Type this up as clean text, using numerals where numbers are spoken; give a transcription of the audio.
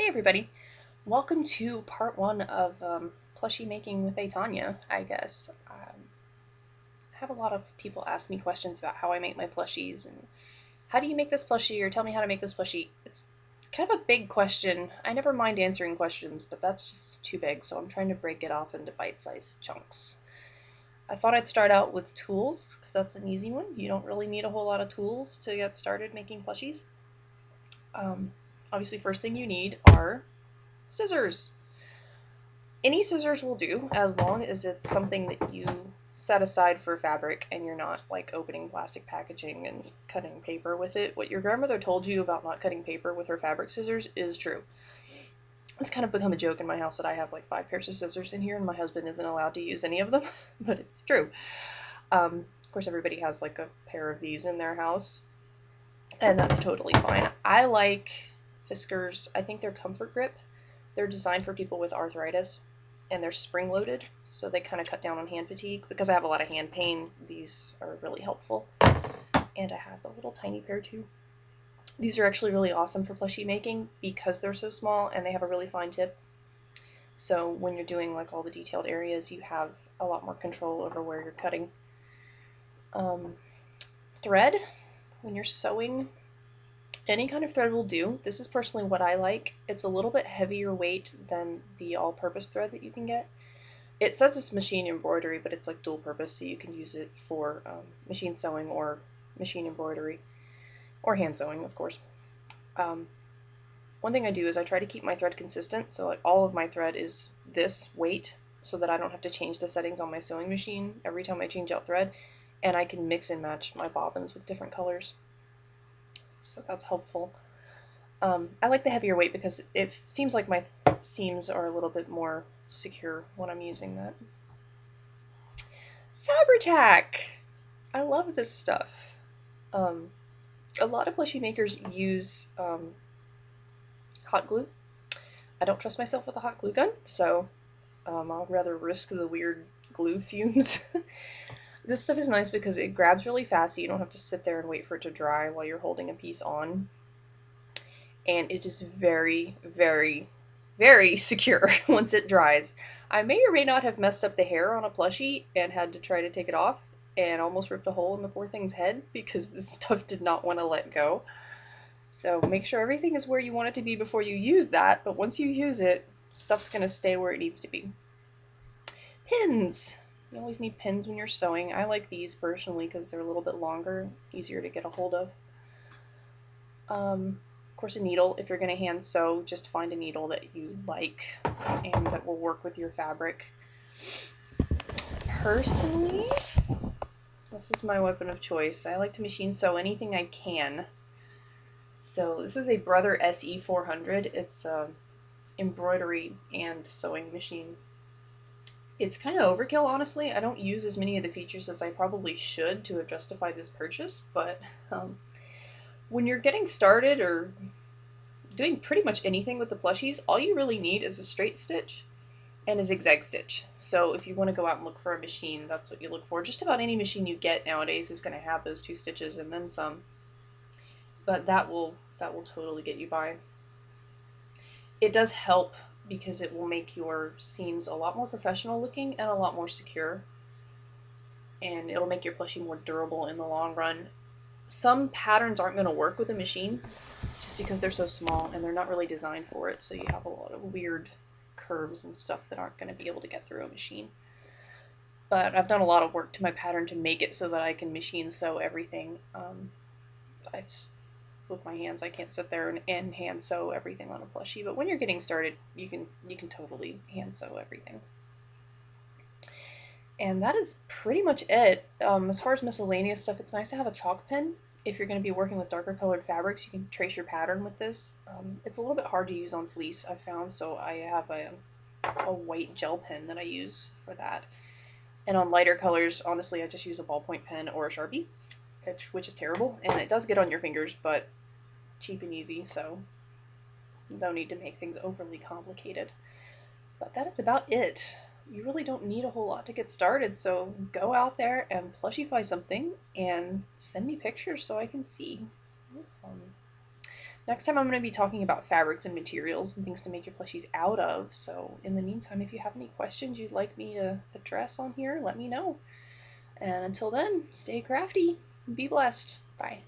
Hey everybody, welcome to part one of plushie making with Eitanya, I guess. I have a lot of people ask me questions about how I make my plushies and how do you make this plushie or tell me how to make this plushie. It's kind of a big question. I never mind answering questions, but that's just too big, so I'm trying to break it off into bite-sized chunks. I thought I'd start out with tools, because that's an easy one. You don't really need a whole lot of tools to get started making plushies. Um, Obviously, first thing you need are scissors. Any scissors will do as long as it's something that you set aside for fabric and you're not like opening plastic packaging and cutting paper with it. What your grandmother told you about not cutting paper with her fabric scissors is true. It's kind of become a joke in my house that I have like 5 pairs of scissors in here and my husband isn't allowed to use any of them, but it's true. Of course, everybody has like a pair of these in their house, and that's totally fine. I like Fiskars. I think they're Comfort Grip. They're designed for people with arthritis, and they're spring-loaded, so they kind of cut down on hand fatigue. Because I have a lot of hand pain, these are really helpful. And I have the little tiny pair too. These are actually really awesome for plushie making because they're so small and they have a really fine tip. So when you're doing like all the detailed areas, you have a lot more control over where you're cutting. Thread, when you're sewing, any kind of thread will do. This is personally what I like. It's a little bit heavier weight than the all-purpose thread that you can get. It says it's machine embroidery, but it's like dual purpose, so you can use it for machine sewing or machine embroidery, or hand sewing, of course. One thing I do is I try to keep my thread consistent, so like all of my thread is this weight, so that I don't have to change the settings on my sewing machine every time I change out thread, and I can mix and match my bobbins with different colors. So that's helpful. I like the heavier weight because it seems like my seams are a little bit more secure when I'm using that. Fabri-Tac! I love this stuff. A lot of plushie makers use hot glue. I don't trust myself with a hot glue gun, so I'll rather risk the weird glue fumes. This stuff is nice because it grabs really fast, so you don't have to sit there and wait for it to dry while you're holding a piece on. And it is very, very, very secure once it dries. I may or may not have messed up the hair on a plushie and had to try to take it off and almost ripped a hole in the poor thing's head because this stuff did not want to let go. So make sure everything is where you want it to be before you use that, but once you use it, stuff's going to stay where it needs to be. Pins! You always need pins when you're sewing. I like these personally because they're a little bit longer, easier to get a hold of. Of course, a needle. If you're going to hand sew, just find a needle that you like and that will work with your fabric. Personally, this is my weapon of choice. I like to machine sew anything I can. So this is a Brother SE400. It's a embroidery and sewing machine. It's kind of overkill, honestly. I don't use as many of the features as I probably should to have justified this purchase, but when you're getting started or doing pretty much anything with the plushies, all you really need is a straight stitch and a zigzag stitch. So if you want to go out and look for a machine, that's what you look for. Just about any machine you get nowadays is going to have those 2 stitches and then some. But that will totally get you by. It does help because it will make your seams a lot more professional looking and a lot more secure. And it'll make your plushie more durable in the long run. Some patterns aren't going to work with a machine just because they're so small and they're not really designed for it, so you have a lot of weird curves and stuff that aren't going to be able to get through a machine. But I've done a lot of work to my pattern to make it so that I can machine sew everything. With my hands, I can't sit there and hand sew everything on a plushie, but when you're getting started, you can totally hand sew everything. And that is pretty much it. As far as miscellaneous stuff, it's nice to have a chalk pen. If you're going to be working with darker colored fabrics, you can trace your pattern with this. It's a little bit hard to use on fleece, I've found, so I have a white gel pen that I use for that. And on lighter colors, honestly, I just use a ballpoint pen or a Sharpie, which is terrible, and it does get on your fingers, but cheap and easy, so no need to make things overly complicated. But that is about it. You really don't need a whole lot to get started, so go out there and plushify something and send me pictures so I can see. Next time I'm going to be talking about fabrics and materials and things to make your plushies out of. So in the meantime, if you have any questions you'd like me to address on here, let me know. And until then, stay crafty and be blessed. Bye.